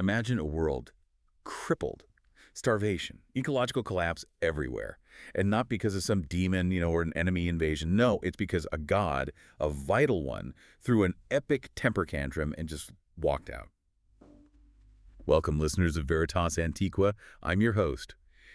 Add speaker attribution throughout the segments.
Speaker 1: Imagine a world crippled, starvation, ecological collapse everywhere. And not because of some demon, or an enemy invasion. No, it's because a god, a vital one, threw an epic temper tantrum and just walked out. Welcome, listeners of Veritas Antiqua. I'm your host.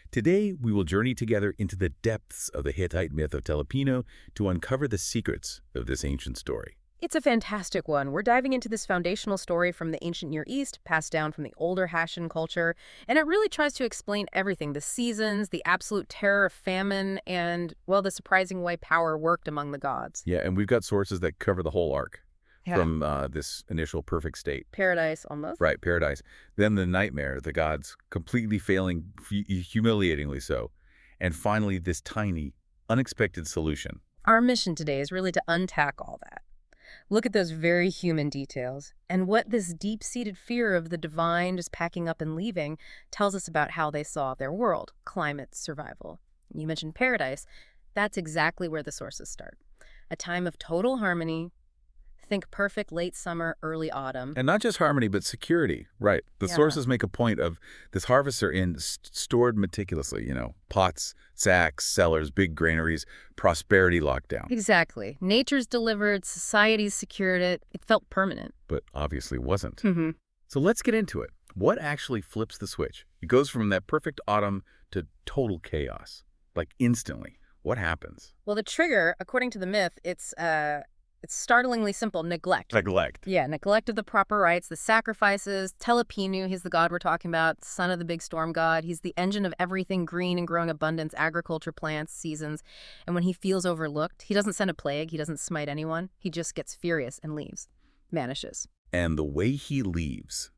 Speaker 1: Today, we will journey together into the depths of the Hittite myth of Telipinu to uncover the secrets of this ancient story.
Speaker 2: It's a fantastic one. We're diving into this foundational story from the ancient Near East, passed down from the older Hashim culture, and it really tries to explain everything: the seasons, the absolute terror of famine, and, well, the surprising way power worked among the gods.
Speaker 1: Yeah, and we've got sources that cover the whole arc from this initial perfect state.
Speaker 2: Paradise, almost.
Speaker 1: Right, paradise. Then the nightmare, the gods completely failing, humiliatingly so. And finally, this tiny, unexpected solution.
Speaker 2: Our mission today is really to untack all that. Look at those very human details, and what this deep-seated fear of the divine just packing up and leaving tells us about how they saw their world, climate, survival. You mentioned paradise. That's exactly where the sources start. A time of total harmony. Think perfect late summer, early autumn.
Speaker 1: And not just harmony, but security. Right. The sources make a point of this harvests are stored meticulously, pots, sacks, cellars, big granaries, prosperity locked down.
Speaker 2: Exactly. Nature's delivered, society's secured it. It felt permanent.
Speaker 1: But obviously wasn't.
Speaker 2: Mm-hmm.
Speaker 1: So let's get into it. What actually flips the switch? It goes from that perfect autumn to total chaos. Like instantly. What happens?
Speaker 2: Well, the trigger, according to the myth, it's startlingly simple: neglect.
Speaker 1: Neglect.
Speaker 2: Yeah, neglect of the proper rites, the sacrifices. Telipinu, he's the god we're talking about, son of the big storm god. He's the engine of everything green and growing abundance, agriculture, plants, seasons. And when he feels overlooked, he doesn't send a plague, he doesn't smite anyone. He just gets furious and leaves, vanishes.
Speaker 1: And the way he leaves,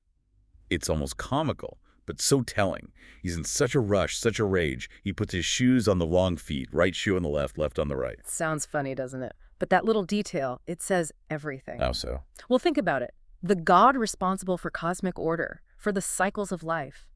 Speaker 1: it's almost comical, but so telling. He's in such a rush, such a rage. He puts his shoes on the wrong feet, right shoe on the left on the right.
Speaker 2: Sounds funny, doesn't it? But that little detail, it says everything.
Speaker 1: How so?
Speaker 2: Well, think about it. The god responsible for cosmic order, for the cycles of life.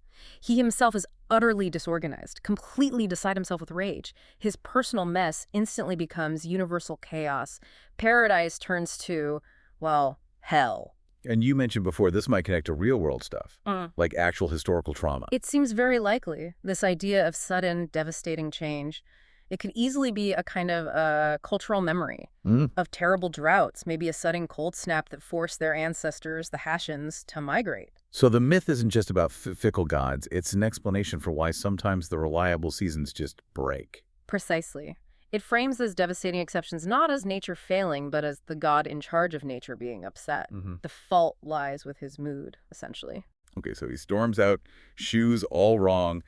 Speaker 2: He himself is utterly disorganized, completely beside himself with rage. His personal mess instantly becomes universal chaos. Paradise turns to, well, hell.
Speaker 1: And you mentioned before, this might connect to real-world stuff, like actual historical trauma.
Speaker 2: It seems very likely, this idea of sudden, devastating change. It could easily be a kind of cultural memory of terrible droughts, maybe a sudden cold snap that forced their ancestors, the Hashims, to migrate.
Speaker 1: So the myth isn't just about fickle gods. It's an explanation for why sometimes the reliable seasons just break.
Speaker 2: Precisely. It frames those devastating exceptions not as nature failing, but as the god in charge of nature being upset. The fault lies with his mood, essentially.
Speaker 1: Okay, so he storms out, shoes all wrong,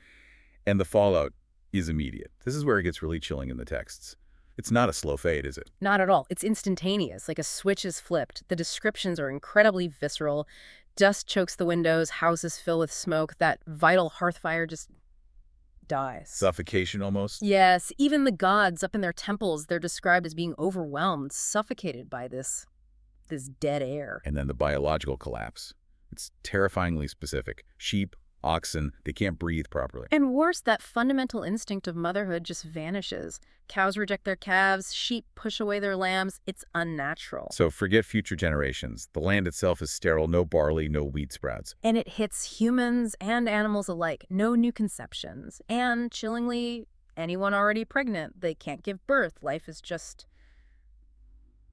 Speaker 1: and the fallout is immediate. This is where it gets really chilling in the texts. It's not a slow fade, is it?
Speaker 2: Not at all. It's instantaneous, like a switch is flipped. The descriptions are incredibly visceral. Dust chokes the windows, houses fill with smoke. That vital hearth fire just dies.
Speaker 1: Suffocation almost?
Speaker 2: Yes, even the gods up in their temples, they're described as being overwhelmed, suffocated by this dead air.
Speaker 1: And then the biological collapse. It's terrifyingly specific. Sheep, oxen, they can't breathe properly.
Speaker 2: And worse, that fundamental instinct of motherhood just vanishes. Cows reject their calves, sheep push away their lambs. It's unnatural.
Speaker 1: So forget future generations. The land itself is sterile, no barley, no wheat sprouts.
Speaker 2: And it hits humans and animals alike. No new conceptions. And, chillingly, anyone already pregnant, they can't give birth. Life is just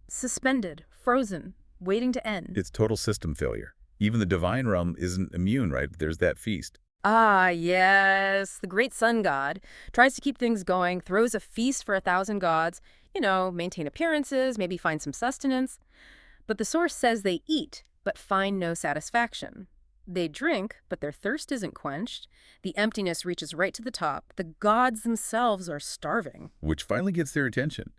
Speaker 2: suspended, frozen, waiting to end.
Speaker 1: It's total system failure. Even the divine realm isn't immune, right? There's that feast.
Speaker 2: Ah, yes. The great sun god tries to keep things going, throws a feast for 1,000 gods, maintain appearances, maybe find some sustenance. But the source says they eat, but find no satisfaction. They drink, but their thirst isn't quenched. The emptiness reaches right to the top. The gods themselves are starving.
Speaker 1: Which finally gets their attention.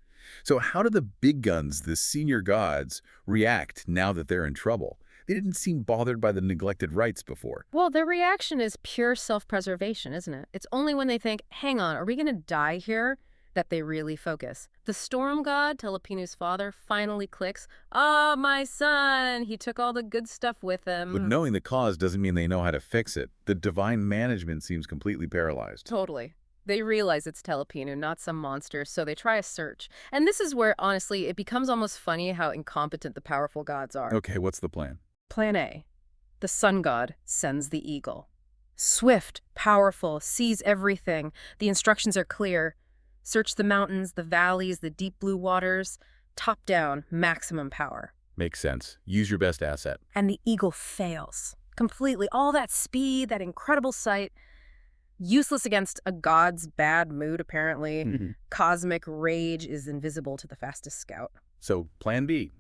Speaker 1: So how do the big guns, the senior gods, react now that they're in trouble? They didn't seem bothered by the neglected rites before.
Speaker 2: Well, their reaction is pure self-preservation, isn't it? It's only when they think, hang on, are we going to die here, that they really focus. The storm god, Telipinu's father, finally clicks. Ah, my son! He took all the good stuff with him.
Speaker 1: But knowing the cause doesn't mean they know how to fix it. The divine management seems completely paralyzed.
Speaker 2: Totally. They realize it's Telipinu, not some monster, so they try a search. And this is where, honestly, it becomes almost funny how incompetent the powerful gods are.
Speaker 1: Okay, what's the plan?
Speaker 2: Plan A. the sun god sends the eagle. Swift, powerful, sees everything. The instructions are clear. Search the mountains, the valleys, the deep blue waters. Top down, maximum power.
Speaker 1: Makes sense. Use your best asset.
Speaker 2: And the eagle fails. Completely. All that speed, that incredible sight, useless against a god's bad mood, apparently. Cosmic rage is invisible to the fastest scout.
Speaker 1: So, plan B,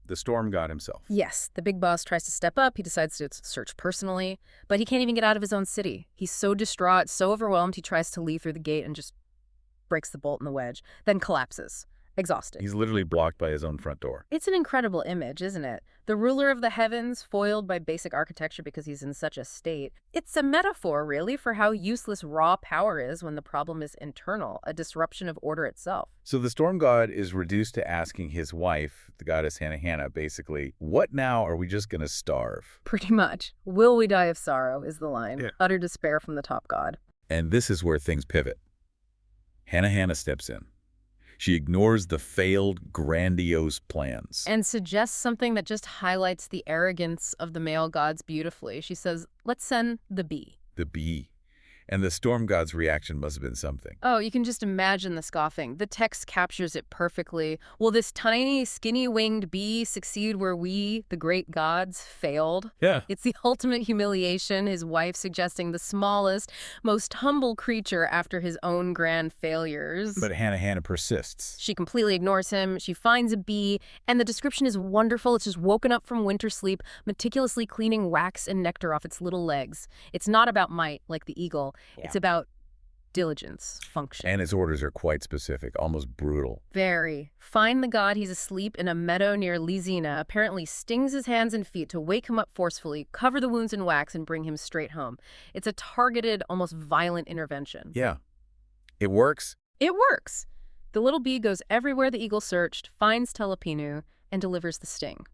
Speaker 1: the storm god himself.
Speaker 2: Yes, the big boss tries to step up. He decides to search personally, but he can't even get out of his own city. He's so distraught, so overwhelmed, he tries to leave through the gate and just breaks the bolt in the wedge, then collapses, exhausted.
Speaker 1: He's literally blocked by his own front door.
Speaker 2: It's an incredible image, isn't it? The ruler of the heavens, foiled by basic architecture because he's in such a state. It's a metaphor, really, for how useless raw power is when the problem is internal, a disruption of order itself.
Speaker 1: So the storm god is reduced to asking his wife, the goddess Hannah, basically, what now? Are we just going to starve?
Speaker 2: Pretty much. Will we die of sorrow is the line.
Speaker 1: Yeah.
Speaker 2: Utter despair from the top god.
Speaker 1: And this is where things pivot. Hannah steps in. She ignores the failed, grandiose plans.
Speaker 2: And suggests something that just highlights the arrogance of the male gods beautifully. She says, let's send the bee.
Speaker 1: The bee. And the storm god's reaction must have been something.
Speaker 2: Oh, you can just imagine the scoffing. The text captures it perfectly. Will this tiny, skinny-winged bee succeed where we, the great gods, failed?
Speaker 1: Yeah.
Speaker 2: It's the ultimate humiliation, his wife suggesting the smallest, most humble creature after his own grand failures.
Speaker 1: But Hannah persists.
Speaker 2: She completely ignores him. She finds a bee, and the description is wonderful. It's just woken up from winter sleep, meticulously cleaning wax and nectar off its little legs. It's not about might, like the eagle.
Speaker 1: Yeah.
Speaker 2: It's about diligence, function.
Speaker 1: And his orders are quite specific, almost brutal.
Speaker 2: Very. Find the god, he's asleep in a meadow near Lizina, apparently stings his hands and feet to wake him up forcefully, cover the wounds in wax, and bring him straight home. It's a targeted, almost violent intervention.
Speaker 1: Yeah. It works.
Speaker 2: It works. The little bee goes everywhere the eagle searched, finds Telipinu, and delivers the sting.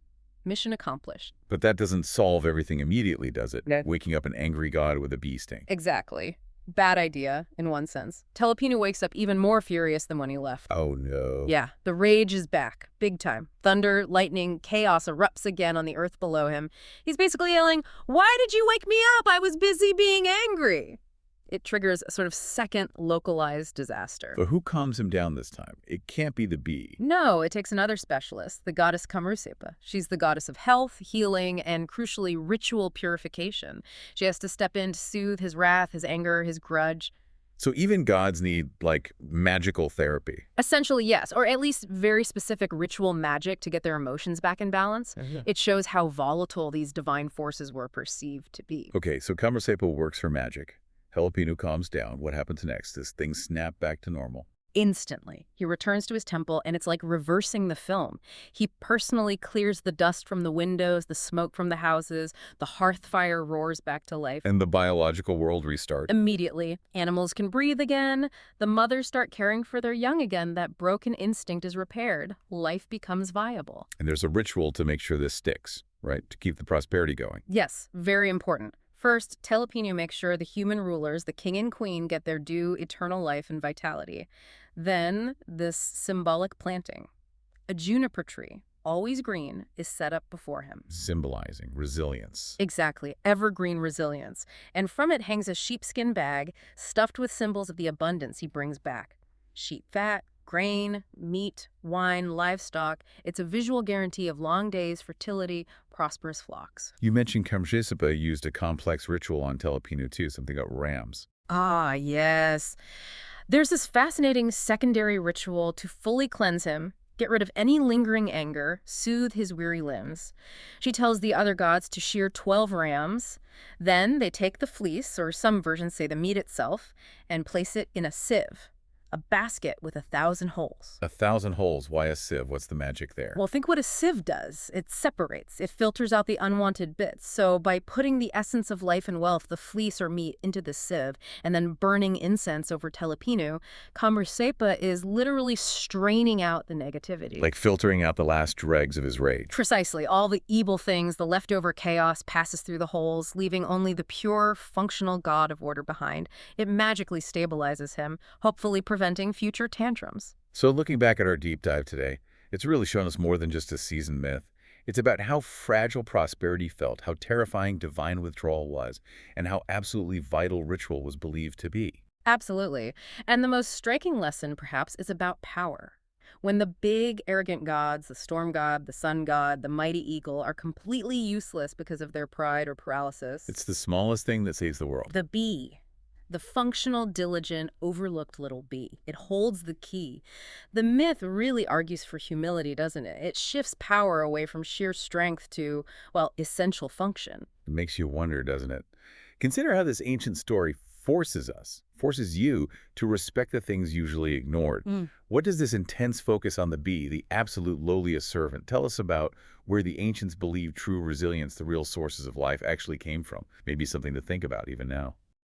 Speaker 2: Mission accomplished.
Speaker 1: But that doesn't solve everything immediately, does it?
Speaker 2: No.
Speaker 1: Waking up an angry god with a bee sting.
Speaker 2: Exactly. Bad idea, in one sense. Telipinu wakes up even more furious than when he left.
Speaker 1: Oh, no.
Speaker 2: Yeah, the rage is back. Big time. Thunder, lightning, chaos erupts again on the earth below him. He's basically yelling, "Why did you wake me up? I was busy being angry." It triggers a sort of second localized disaster.
Speaker 1: But who calms him down this time? It can't be the bee.
Speaker 2: No, it takes another specialist, the goddess Kamrusepa. She's the goddess of health, healing, and crucially ritual purification. She has to step in to soothe his wrath, his anger, his grudge.
Speaker 1: So even gods need, like, magical therapy.
Speaker 2: Essentially, yes, or at least very specific ritual magic to get their emotions back in balance. It shows how volatile these divine forces were perceived to be.
Speaker 1: Okay, so Kamrusepa works for magic. Telipinu calms down. What happens next? Does things snap back to normal?
Speaker 2: Instantly. He returns to his temple, and it's like reversing the film. He personally clears the dust from the windows, the smoke from the houses, the hearth fire roars back to life.
Speaker 1: And the biological world restarts.
Speaker 2: Immediately, animals can breathe again. The mothers start caring for their young again. That broken instinct is repaired. Life becomes viable.
Speaker 1: And there's a ritual to make sure this sticks, right? To keep the prosperity going.
Speaker 2: Yes, very important. First, Telipinu makes sure the human rulers, the king and queen, get their due eternal life and vitality. Then, this symbolic planting. A juniper tree, always green, is set up before him.
Speaker 1: Symbolizing resilience.
Speaker 2: Exactly, evergreen resilience. And from it hangs a sheepskin bag stuffed with symbols of the abundance he brings back. Sheep fat, grain, meat, wine, livestock. It's a visual guarantee of long days, fertility, prosperous flocks.
Speaker 1: You mentioned Kamrusepa used a complex ritual on Telipinu too, something about rams.
Speaker 2: Ah, yes. There's this fascinating secondary ritual to fully cleanse him, get rid of any lingering anger, soothe his weary limbs. She tells the other gods to shear 12 rams. Then they take the fleece, or some versions say the meat itself, and place it in a sieve. A basket with 1,000 holes.
Speaker 1: 1,000 holes. Why a sieve? What's the magic there?
Speaker 2: Well, think what a sieve does. It separates. It filters out the unwanted bits. So by putting the essence of life and wealth, the fleece or meat, into the sieve, and then burning incense over Telipinu, Kamrusepa is literally straining out the negativity.
Speaker 1: Like filtering out the last dregs of his rage.
Speaker 2: Precisely. All the evil things, the leftover chaos passes through the holes, leaving only the pure, functional god of order behind. It magically stabilizes him, hopefully preventing future tantrums.
Speaker 1: So looking back at our deep dive today, it's really shown us more than just a seasoned myth. It's about how fragile prosperity felt, how terrifying divine withdrawal was, and how absolutely vital ritual was believed to be.
Speaker 2: Absolutely. And the most striking lesson, perhaps, is about power. When the big, arrogant gods, the storm god, the sun god, the mighty eagle, are completely useless because of their pride or paralysis,
Speaker 1: It's the smallest thing that saves the world.
Speaker 2: the bee, the functional, diligent, overlooked little bee, it holds the key. The myth really argues for humility, doesn't it? It shifts power away from sheer strength to, well, essential function.
Speaker 1: It makes you wonder, doesn't it? Consider how this ancient story forces you to respect the things usually ignored. What does this intense focus on the bee, the absolute lowliest servant, tell us about where the ancients believed true resilience, the real sources of life, actually came from? Maybe something to think about even now.